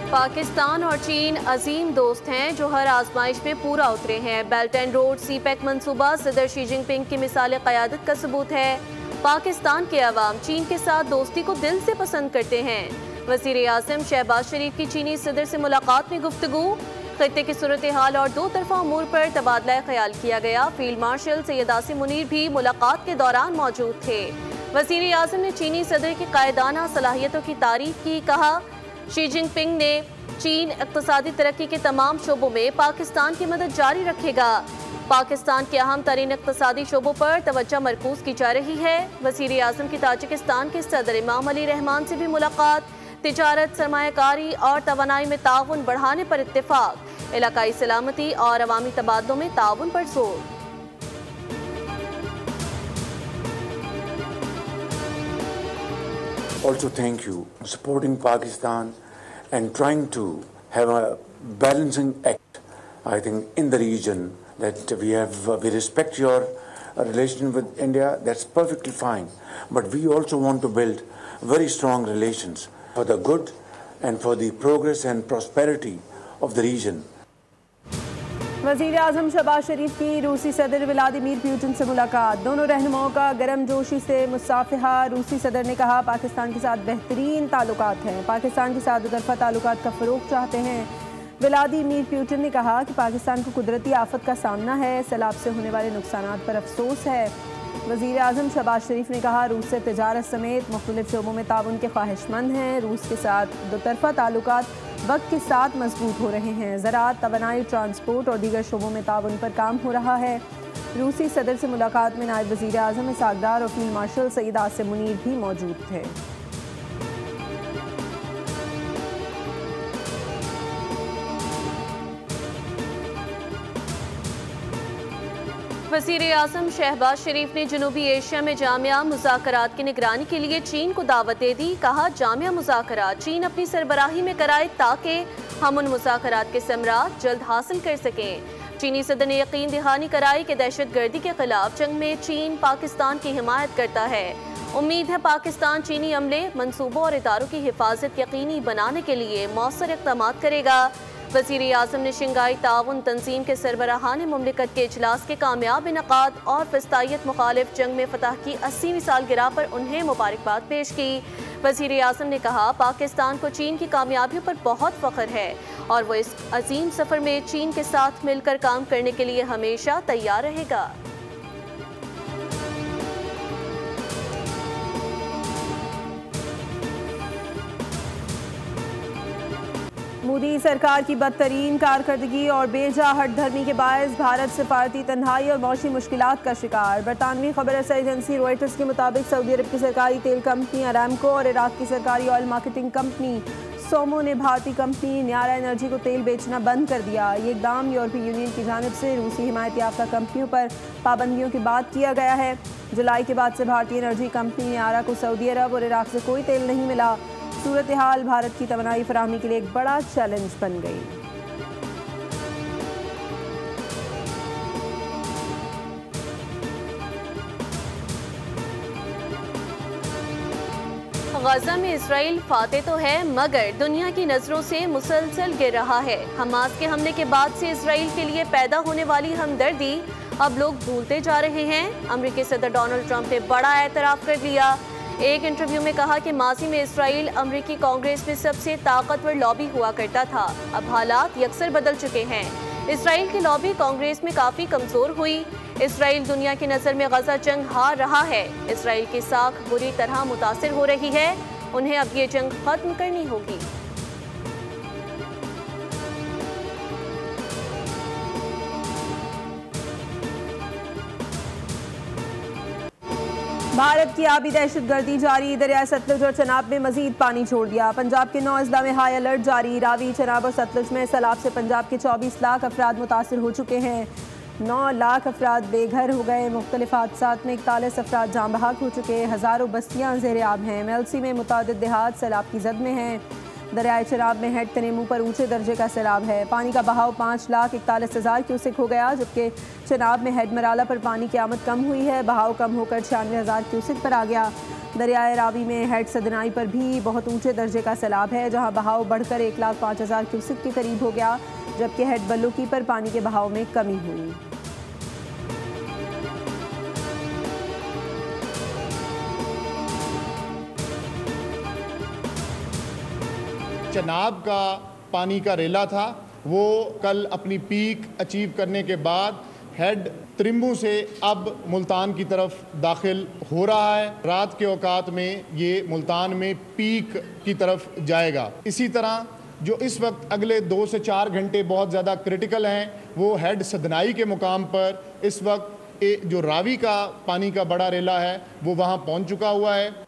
पाकिस्तान और चीन अजीम दोस्त हैं जो हर आजमाइश में पूरा उतरे हैं। बेल्ट एंड रोड सीपैक मंसूबा सदर शी जिनपिंग की मिसाल क़यादत का सबूत है। पाकिस्तान के अवाम चीन के साथ दोस्ती को दिल से पसंद करते हैं। वज़ीर आज़म शहबाज शरीफ की चीनी सदर से मुलाकात में गुफ्तगू, खत्ते की सूरत हाल और दो तरफा अमूर पर तबादला ख्याल किया गया। फील्ड मार्शल सैयद आसिम मुनीर भी मुलाकात के दौरान मौजूद थे। वज़ीर आज़म ने चीनी सदर की कायदाना सलाहियतों की तारीफ की। कहा, शी जिनपिंग ने चीन इक़्तिसादी तरक्की के तमाम शोबों में पाकिस्तान की मदद जारी रखेगा। पाकिस्तान के अहम तरीन इक़्तिसादी शोबों पर तवज्जो मरकूज की जा रही है। वज़ीर आज़म की ताजिकिस्तान के सदर इमाम अली रहमान से भी मुलाकात, तिजारत, सरमायाकारी और तवानाई में ताउन बढ़ाने पर इत्तेफाक, इलाकाई सलामती और अवामी तबादलों में ताउन पर जोर। Also thank you for supporting Pakistan and trying to have a balancing act, I think, in the region, that we respect your relation with India. That's perfectly fine, but we also want to build very strong relations for the good and for the progress and prosperity of the region. वज़ीर आज़म शहबाज शरीफ की रूसी सदर Vladimir Putin से मुलाकात, दोनों रहनुमाओं का गर्मजोशी से मुसाफिहा। रूसी सदर ने कहा, पाकिस्तान के साथ बेहतरीन ताल्लुकात हैं, पाकिस्तान के साथ दुतरफा ताल्लुकात का फ़रोग़ चाहते हैं। व्लादिमीर पुतिन ने कहा कि पाकिस्तान को कुदरती आफत का सामना है, सैलाब से होने वाले नुकसानात पर अफसोस है। वज़ीर आज़म शहबाज शरीफ ने कहा, रूस से तिजारत समेत मुख्तलिफ शोबों में ताउन के ख्वाहिशमंद हैं। रूस के साथ दुतरफा ताल्लुकात वक्त के साथ मजबूत हो रहे हैं। ज़राअत, तवानाई, ट्रांसपोर्ट और दीगर शोबों में ताउन पर काम हो रहा है। रूसी सदर से मुलाकात में नायब वज़ीर आज़म इसहाक़ डार और फील्ड मार्शल सैयद आसिम मुनीर भी मौजूद थे। वज़ीर आज़म शहबाज शरीफ ने जनूबी एशिया में जामिया मुज़ाकरात की निगरानी के लिए चीन को दावत दे दी। कहा, जामिया मुज़ाकरात चीन अपनी सरबराही में कराए ताकि हम उन मुज़ाकरात के समरात जल्द हासिल कर सकें। चीनी सदर ने यकीन दहानी कराई कि दहशत गर्दी के खिलाफ जंग में चीन पाकिस्तान की हिमायत करता है। उम्मीद है पाकिस्तान चीनी अमले, मनसूबों और इदारों की हिफाजत यकीनी बनाने के लिए मौसर इक़दाम करेगा। वज़ीर आज़म ने शंघाई ताउन तंजीम के सरबराहान मुमलिकत के इजलास के कामयाब इनक़ाद और फ़िस्तायत मुखालिफ जंग में फ़तह की 80वीं सालगिरह पर उन्हें मुबारकबाद पेश की। वज़ीर आज़म ने कहा, पाकिस्तान को चीन की कामयाबियों पर बहुत फ़ख्र है और वो इस अजीम सफ़र में चीन के साथ मिलकर काम करने के लिए हमेशा तैयार रहेगा। मोदी सरकार की बदतरीन कारकर्दगी और बेजा हट धर्मी के बायस भारत सफारती तन्हाई और मौशी मुश्किलात का शिकार। बरतानवी खबर रसा एजेंसी रॉयटर्स के मुताबिक सऊदी अरब की सरकारी तेल कंपनी अरामको और इराक की सरकारी ऑयल मार्केटिंग कंपनी सोमो ने भारतीय कंपनी न्यारा एनर्जी को तेल बेचना बंद कर दिया। ये इक़दाम यूरोपीय यूनियन की जानिब से रूसी हिमायत याफ्ता कंपनियों पर पाबंदियों के बाद किया गया है। जुलाई के बाद से भारतीय एनर्जी कंपनी न्यारा को सऊदी अरब और इराक से कोई तेल नहीं मिला। सूरत हाल भारत की तवानाई फराहमी के लिए एक बड़ा चैलेंज बन गई। गजा में इसराइल फाते तो है मगर दुनिया की नजरों से मुसलसल गिर रहा है। हमास के हमले के बाद से इसराइल के लिए पैदा होने वाली हमदर्दी अब लोग भूलते जा रहे हैं। अमेरिकी सदर डोनाल्ड ट्रंप ने बड़ा एतराफ़ कर लिया। एक इंटरव्यू में कहा कि माजी में इसराइल अमेरिकी कांग्रेस में सबसे ताकतवर लॉबी हुआ करता था, अब हालात यकसर बदल चुके हैं। इसराइल की लॉबी कांग्रेस में काफ़ी कमज़ोर हुई। इसराइल दुनिया की नज़र में गजा जंग हार रहा है। इसराइल की साख बुरी तरह मुतासिर हो रही है। उन्हें अब ये जंग ख़त्म करनी होगी। भारत की आबी दहशत गर्दी जारी, दरिया सतलुज और चनाब में मजीद पानी छोड़ दिया। पंजाब के 9 अजला में हाई अलर्ट जारी। रावी, चनाब और सतलुज में सैलाब से पंजाब के 24 लाख अफराद मुतासर हो चुके हैं। 9 लाख अफराद बेघर हो गए। मुख्तलिफ हादसात में 41 अफराद जाँ बहक हो चुके। हज़ारों बस्तियाँ ज़ेर आब हैं। मेलसी में मुतादिद देहात सैलाब की जद में हैं। दरियाए चनाब में हेड तनेमू पर ऊंचे दर्जे का सैलाब है। पानी का बहाव 5,41,000 क्यूसेक हो गया, जबकि चनाब में हेड मराला पर पानी की आमद कम हुई है। बहाव कम होकर 96,000 क्यूसेक पर आ गया। दरियाए रावी में हेड सदनाई पर भी बहुत ऊंचे दर्जे का सैलाब है, जहां बहाव बढ़कर 1,05,000 क्यूसेक के करीब हो गया, जबकि हेड बल्लुकी पर पानी के बहाव में कमी हुई। चनाब का पानी का रेला था, वो कल अपनी पीक अचीव करने के बाद हेड त्रिम्बू से अब मुल्तान की तरफ दाखिल हो रहा है। रात के औकात में ये मुल्तान में पीक की तरफ जाएगा। इसी तरह जो इस वक्त अगले 2 से 4 घंटे बहुत ज़्यादा क्रिटिकल हैं, वो हेड सदनाई के मुकाम पर इस वक्त जो रावी का पानी का बड़ा रेला है वो वहाँ पहुँच चुका हुआ है।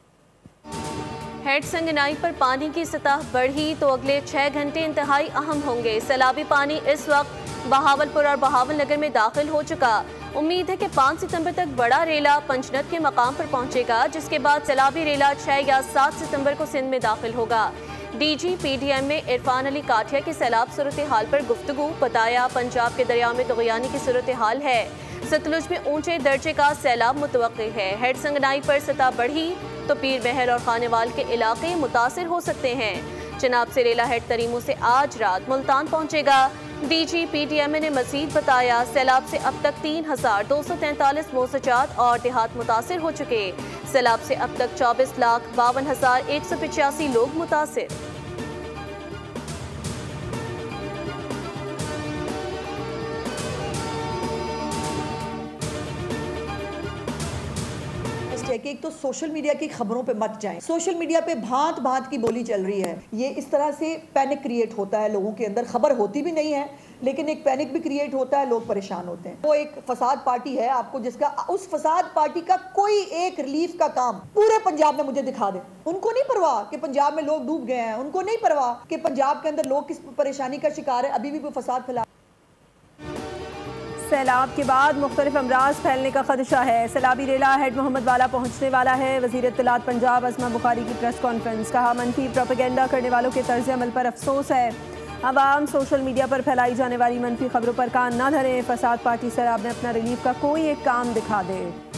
हेड संगनाई पर पानी की सतह बढ़ी तो अगले 6 घंटे इंतहाई अहम होंगे। सैलाबी पानी इस वक्त बहावलपुर और बहावल नगर में दाखिल हो चुका। उम्मीद है कि 5 सितंबर तक बड़ा रेला पंचनद के मकाम पर पहुंचेगा, जिसके बाद सैलाबी रेला 6 या 7 सितंबर को सिंध में दाखिल होगा। डीजी पीडीएम में इरफान अली काठिया की सैलाब सूरत हाल पर गुफ्तगू। बताया पंजाब के दरिया में तुग़यानी की सूरत हाल है, सतलुज में ऊंचे दर्जे का सैलाब मुतवक्की है। हेड संगनाई पर सतह बढ़ी तो पीर बहल और खानेवाल के इलाके मुतासिर हो सकते हैं। चनाब से रेला हेड तरीमू से आज रात मुल्तान पहुंचेगा। डीजी पीडीएम ने मजीद बताया सैलाब से अब तक 3,243 मोसजात और देहात मुतासिर हो चुके। सैलाब से अब तक 24,52,185 लोग मुतासिर। कि एक तो सोशल मीडिया की खबरों पे मत जाएं। सोशल मीडिया पे भांत भांत की बोली चल रही है, ये इस तरह से पैनिक क्रिएट होता है लोगों के अंदर। खबर होती भी नहीं है लेकिन एक पैनिक भी क्रिएट होता है, लोग परेशान होते हैं। वो एक फसाद पार्टी है, आपको जिसका उस फसाद पार्टी का कोई एक रिलीफ का काम पूरे पंजाब में मुझे दिखा दे। उनको नहीं परवाह कि पंजाब में लोग डूब गए हैं, उनको नहीं परवाह कि पंजाब के अंदर लोग किस परेशानी का शिकार है, अभी भी वो फसाद फैला। सैलाब के बाद मुख्तलिफ अमराज फैलने का खदशा है। सैलाबी रेला हेड मोहम्मद वाला पहुंचने वाला है। वज़ीर इत्तलात पंजाब अज़मा बुखारी की प्रेस कॉन्फ्रेंस। कहा मनफी प्रोपेगेंडा करने वालों के तर्ज अमल पर अफसोस है। अवाम सोशल मीडिया पर फैलाई जाने वाली मनफी खबरों पर कान न धरें। फसाद पार्टी सैलाब में अपना रिलीफ का कोई एक काम दिखा दे।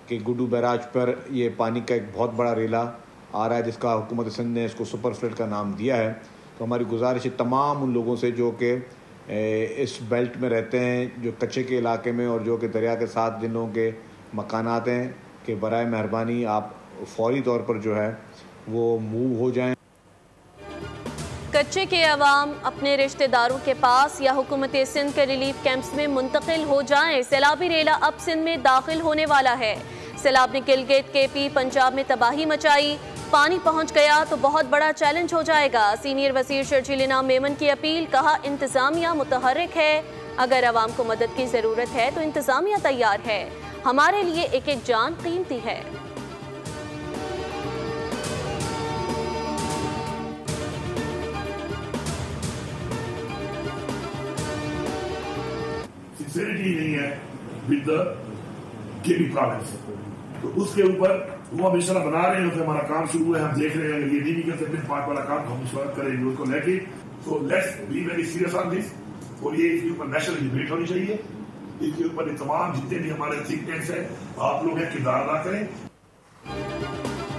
कि गुड्डू बैराज पर ये पानी का एक बहुत बड़ा रेला आ रहा है, जिसका हुकूमत सिंध ने इसको सुपर फ्लड का नाम दिया है। तो हमारी गुजारिश है तमाम उन लोगों से जो कि इस बेल्ट में रहते हैं, जो कच्चे के इलाके में और जो कि दरिया के साथ जिन लोगों के मकानात हैं, कि बराए मेहरबानी आप फौरी तौर पर जो है वो मूव हो जाएं। कच्चे के अवाम अपने रिश्तेदारों के पास या हुकूमत सिंध के रिलीफ कैंप्स में मुंतकिल हो जाएं। सैलाबी रेला अब सिंध में दाखिल होने वाला है। सैलाब ने गिलगित, केपी, पंजाब में तबाही मचाई। पानी पहुंच गया तो बहुत बड़ा चैलेंज हो जाएगा। सीनियर वजीर शर्जील इनाम मेमन की अपील। कहा इंतजामिया मुतहर्रिक है, अगर अवाम को मदद की ज़रूरत है तो इंतजामिया तैयार है। हमारे लिए एक एक जान कीमती है। सिंसियरिटी नहीं है विद द केपी प्रोविंस, तो उसके ऊपर वो हम इंशाल्लाह बना रहे हैं। तो हमारा काम शुरू है, हम देख रहे हैं ये नहीं कर सकते पार्ट वाला काम, हम स्वागत करेंगे उसको लेके। So let's be very serious on this. और ये इसके ऊपर नेशनल डिबेट होनी चाहिए। इसके ऊपर तमाम जितने भी हमारे थिंक टैंक्स हैं, आप लोग हैं, किरदार अदा करें।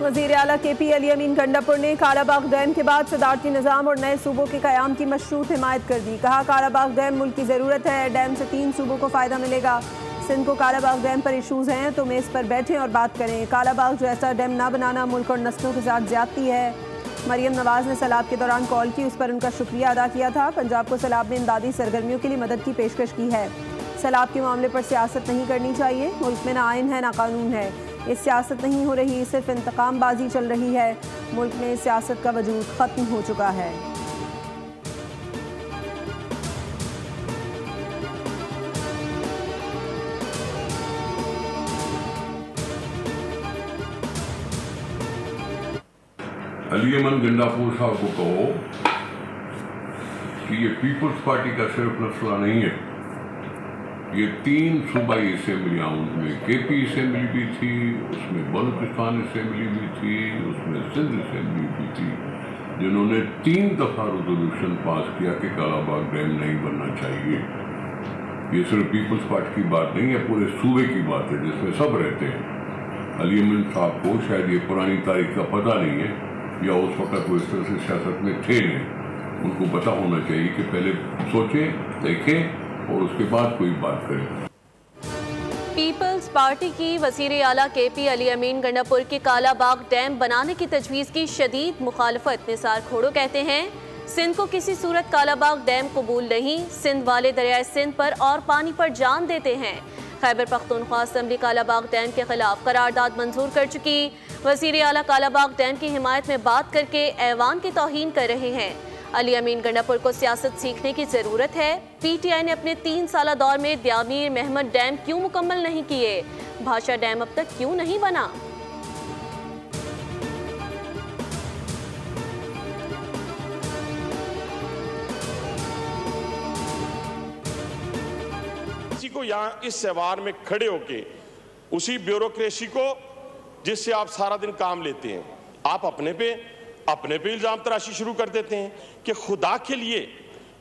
वज़ीर आला केपी अली अमीन गंडापुर ने कालाबाग डैम के बाद सदारती निज़ाम और नए सूबों के क़याम की मशरूत हिमायत कर दी। कहा कालाबाग डैम मुल्क की ज़रूरत है, डैम से 3 सूबों को फ़ायदा मिलेगा। सिंध को कालाबाग डैम पर इशूज़ हैं तो मेज़ पर बैठें और बात करें। कालाबाग जैसा डैम ना बनाना मुल्क और नस्लों के साथ ज़्यादती है। मरियम नवाज़ ने सैलाब के दौरान कॉल की, उस पर उनका शुक्रिया अदा किया था। पंजाब को सैलाब में इमदादी सरगर्मियों के लिए मदद की पेशकश की है। सैलाब के मामले पर सियासत नहीं करनी चाहिए। मुल्क में ना आइन है ना कानून है, ये सियासत नहीं हो रही, सिर्फ इंतकामबाजी चल रही है। मुल्क में सियासत का वजूद ख़त्म हो चुका है। अली अमन गंडापुर साहब को कहो कि ये पीपल्स पार्टी का सिर्फ मसला नहीं है, ये 3 सूबाई असेंबलियाँ, उनमें केपी असेंबली भी थी, उसमें बलूचिस्तान असेंबली भी थी, उसमें सिंध असेंबली भी थी। जिन्होंने 3 दफ़ा रेजोल्यूशन पास किया कि कालाबाग डैम नहीं बनना चाहिए। ये सिर्फ पीपल्स पार्टी की बात नहीं है, पूरे सूबे की बात है जिसमें सब रहते हैं। अली अमीन साहब को शायद ये पुरानी तारीख का पता नहीं है या उस वक्त वो इस तरह से सियासत में थे नहीं। उनको पता होना चाहिए कि पहले सोचें, देखें और उसके बाद कोई बात करें। पीपल्स पार्टी की वज़ीर आला KP अली अमीन गंडापुर के कालाबाग डैम बनाने की तजवीज़ की शदीद मुखालफत। निसार खोड़ो कहते हैं सिंध को किसी सूरत कालाबाग डैम कबूल नहीं, सिंध वाले दरियाए सिंध पर और पानी पर जान देते हैं। खैबर पख्तूनख्वा असम्बली कालाबाग डैम के खिलाफ करारदाद मंजूर कर चुकी। वज़ीर आला कालाबाग डैम की हिमायत में बात करके ऐवान की तौहीन कर रहे हैं। अली अमीन गंडापुर को सियासत सीखने की ज़रूरत है। PTI ने अपने 3 साला दौर में द्यामीर महमद डैम क्यों मुकम्मल नहीं किए? भाषा डैम अब तक क्यों नहीं बना? किसी को यहाँ इस सहवार में खड़े होके उसी ब्यूरोक्रेसी को जिससे आप सारा दिन काम लेते हैं, आप अपने पे इल्जाम तराशी शुरू कर देते हैं कि खुदा के लिए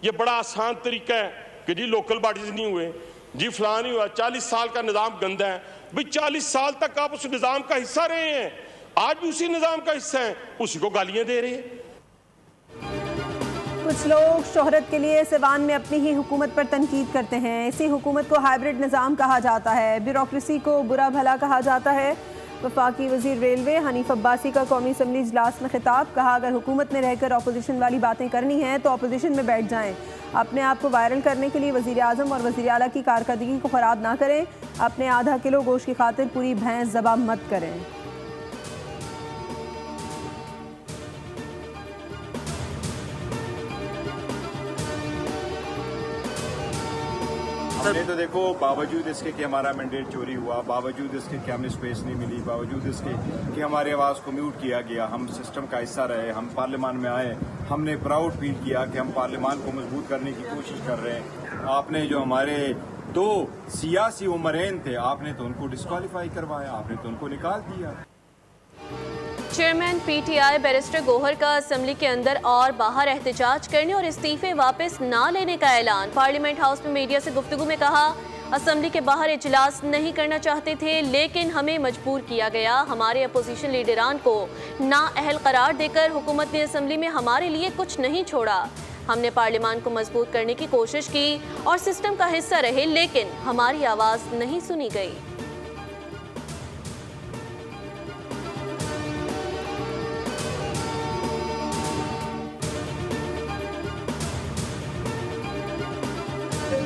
ये बड़ा आसान तरीका है कि जी लोकल बॉडीज नहीं हुए, जी फलां नहीं हुआ, 40 साल का निज़ाम गंदा है। भाई 40 साल तक आप उस निज़ाम का हिस्सा रहे हैं, आज भी उसी निज़ाम का हिस्सा हैं, उसी को गालियां दे रहे हैं। कुछ लोग शोहरत के लिए सिवान में अपनी ही हुकूमत पर तनकीद करते हैं। इसी हुकूमत को हाइब्रिड निज़ाम कहा जाता है, ब्यूरोक्रेसी को बुरा भला कहा जाता है। वफाकी वज़ीर रेलवे हनीफ अब्बासी का कौमी असम्बली इजलास में खिताब। कहा अगर हुकूमत में रहकर अपोजिशन वाली बातें करनी हैं तो अपोजिशन में बैठ जाएं। अपने आप को वायरल करने के लिए वज़ीर आज़म और वज़ीर आला की कारकर्दगी को ख़राब ना करें। अपने आधा किलो गोश्त की खातिर पूरी भैंस ज़बा मत करें। हमने तो देखो बावजूद इसके कि हमारा मैंडेट चोरी हुआ, बावजूद इसके कि हमें स्पेस नहीं मिली, बावजूद इसके कि हमारी आवाज़ को म्यूट किया गया, हम सिस्टम का हिस्सा रहे, हम पार्लियामान में आए, हमने प्राउड फील किया कि हम पार्लियामान को मजबूत करने की कोशिश कर रहे हैं। आपने जो हमारे 2 सियासी उमरैन थे, आपने तो उनको डिस्क्वालीफाई करवाया, आपने तो उनको निकाल दिया। चेयरमैन PTI बैरिस्टर गोहर का असम्बली के अंदर और बाहर एहतजाज करने और इस्तीफे वापस ना लेने का ऐलान। पार्लियामेंट हाउस में मीडिया से गुफ्तगू में कहा असम्बली के बाहर इजलास नहीं करना चाहते थे लेकिन हमें मजबूर किया गया। हमारे अपोजिशन लीडरान को नाअहल करार देकर हुकूमत ने असम्बली में हमारे लिए कुछ नहीं छोड़ा। हमने पार्लियामान को मजबूत करने की कोशिश की और सिस्टम का हिस्सा रहे लेकिन हमारी आवाज़ नहीं सुनी गई।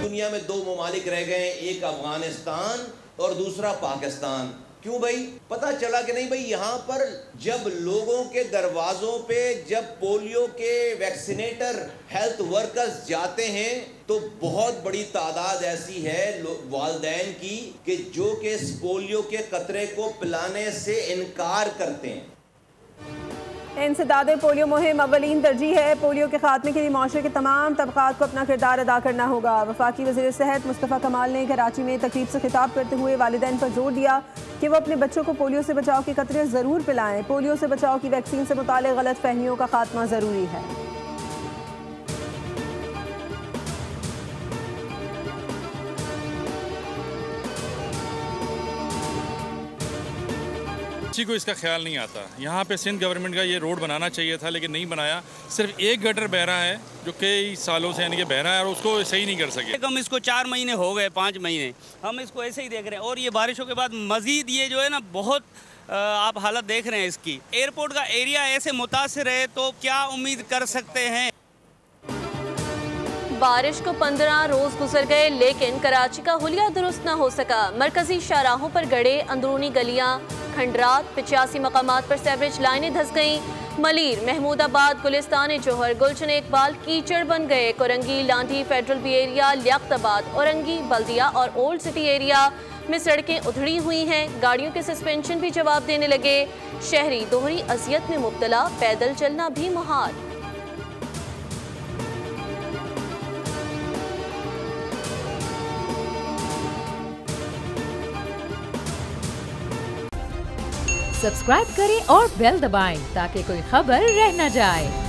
दुनिया में 2 ममालिक रह गए, एक अफगानिस्तान और दूसरा पाकिस्तान। क्यों भाई? पता चला कि नहीं भाई, यहाँ पर जब लोगों के दरवाजों पे जब पोलियो के वैक्सीनेटर हेल्थ वर्कर्स जाते हैं तो बहुत बड़ी तादाद ऐसी है वालिदैन की कि जो कि इस पोलियो के कतरे को पिलाने से इनकार करते हैं। इंसदादे पोलियो मुहिम अव्वलीन तरजीह है। पोलियो के खात्मे के लिए माशरे के तमाम तबकात को अपना किरदार अदा करना होगा। वफाकी वज़ीर सेहत मुस्तफ़ा कमाल ने कराची में तकरीब से खिताब करते हुए वालिदैन पर जोर दिया कि वो अपने बच्चों को पोलियो से बचाव के कतरे ज़रूर पिलाएं। पोलियो से बचाव की वैक्सीन से मुताल्लिक़ गलत फहमियों का खात्मा ज़रूरी है। किसी को इसका ख्याल नहीं आता। यहाँ पे सिंध गवर्नमेंट का ये रोड बनाना चाहिए था लेकिन नहीं बनाया। सिर्फ एक गटर बह रहा है जो कई सालों से यानी कि बह रहा है और उसको सही नहीं कर सके। हम इसको 4 महीने हो गए, 5 महीने हम इसको ऐसे ही देख रहे हैं और ये बारिशों के बाद मजीद ये जो है ना बहुत आप हालत देख रहे हैं इसकी। एयरपोर्ट का एरिया ऐसे मुतासिर है तो क्या उम्मीद कर सकते हैं। बारिश को 15 रोज गुजर गए लेकिन कराची का हुलिया दुरुस्त न हो सका। मरकजी शाहराहों पर गड़े अंदरूनी गलियां, खंडरात, 85 मकामात पर सेवरेज लाइनें धंस गईं। मलीर, महमूदाबाद, गुलिस्तान जोहर, गुलशन इकबाल कीचड़ बन गए। Korangi, Landhi, federal B area, Liaquatabad, Orangi, Baldia और ओल्ड सिटी एरिया में सड़कें उधड़ी हुई हैं। गाड़ियों के सस्पेंशन भी जवाब देने लगे। शहरी दोहरी अजियत में मुब्तला, पैदल चलना भी मुहाल। सब्सक्राइब करें और बेल दबाएं ताकि कोई खबर रह न जाए।